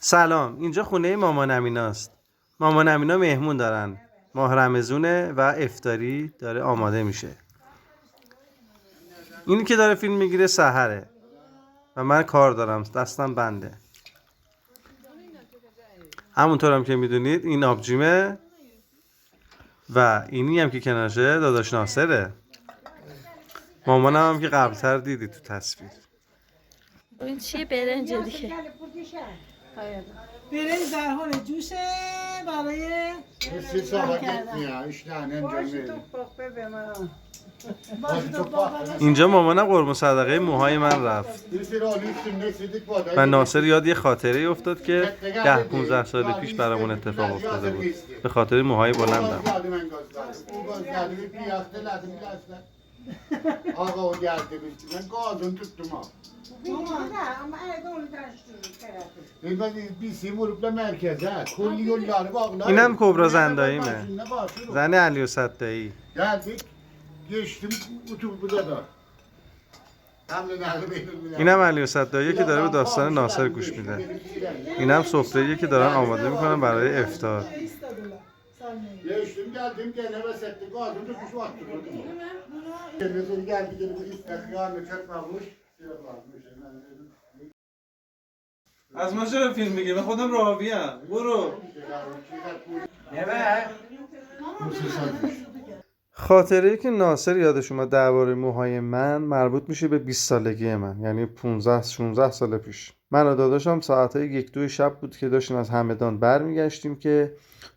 سلام، اینجا خونه مامان امیناست. مامان امینا مهمون دارن. ماه رمضونه و افطاری داره آماده میشه. اینی که داره فیلم میگیره سحره و من کار دارم، دستم بنده. همونطور هم که میدونید این آبجیمه و اینی هم که کنارشه داداش ناصره. مامانم هم که قبلتر دیدی تو تصویر. این چیه برنج دیگه؟ برنج در حال جوشه برای 3 ساعت میاد işlerine önce اینجا مامانم قربون صدقه موهای من رفت و ناصر یاد یه خاطره افتاد که 10-15 سال پیش برامون اتفاق افتاده بود به خاطر موهای بلندم. Ağa o geldi ben gazını tuttum ha. Ben bir simurupla merkeze kulli yolları bağlar. اینم کبرا زنداییمه، زن علی و صدایی. Geldik geçtim oturduda da. اینم علی و صدایی که داره به داستان ناصر گوش میده. اینم سفره‌ایه که دارن آماده میکنن برای افطار. Geçtim geldim gene vesetti gazını tutmuş attı. Geldi geldi bu istekrar çakmamış. از ما چرا فیلم میگی؟ من خودم راویم. برو. خاطره‌ای که ناصر یادش اومد درباره موهای من مربوط میشه به 20 سالگی من، یعنی 15-16 سال پیش. من و داداشم ساعتای 1-2 شب بود که داشتیم از همدان برمیگشتیم که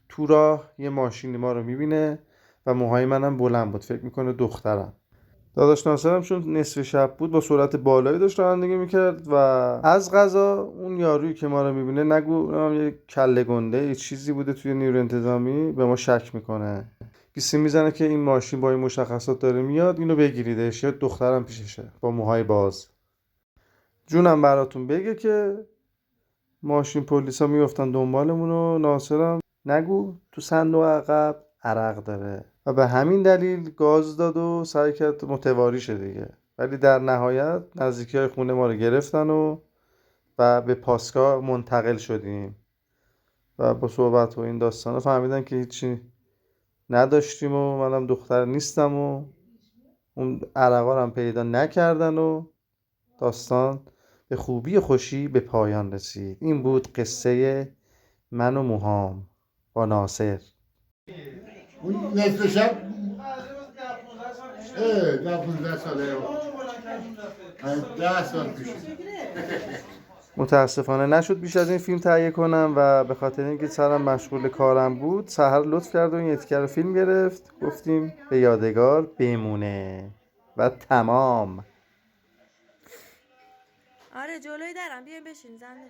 تو راه یه ماشینی ما رو میبینه و موهای منم بلند بود، فکر میکنه دخترم. داداش ناصرم چون نصف شب بود با سرعت بالایی داشت رانندگی میکرد و از قضا اون یارویی که ما رو میبینه نگو یه کله گنده یه چیزی بوده توی نیروی انتظامی به ما شک میکنه. گیسی میزنه که این ماشین با این مشخصات داره میاد، اینو بگیریدش، یا دخترم پیششه با موهای باز. جونم براتون بگه که ماشین پلیسا میافتن دنبالمون و ناصرم نگو تو صندوق عقب عرق داره و به همین دلیل گاز داد و سعی کرد متواری شه دیگه. ولی در نهایت نزدیکای خونه ما رو گرفتن و به پاسگاه منتقل شدیم و با صحبت و این داستانا فهمیدن که هیچی نداشتیم و منم دختر نیستم و اون عرقا هم پیدا نکردن و داستان به خوبی و خوشی به پایان رسید. این بود قصه من و موهام با ناصر. Nesli şap. Evet, daha 15 ساله. 10 سال پیش. متاسفانه نشد بیش از این فیلم تهیه کنم و به خاطر اینکه سرم مشغول کارم بود سحر لطف کرد و این اتکر فیلم گرفت، گفتیم به یادگار بمونه و تمام. آره جلوی درم بیاین بشین زنده.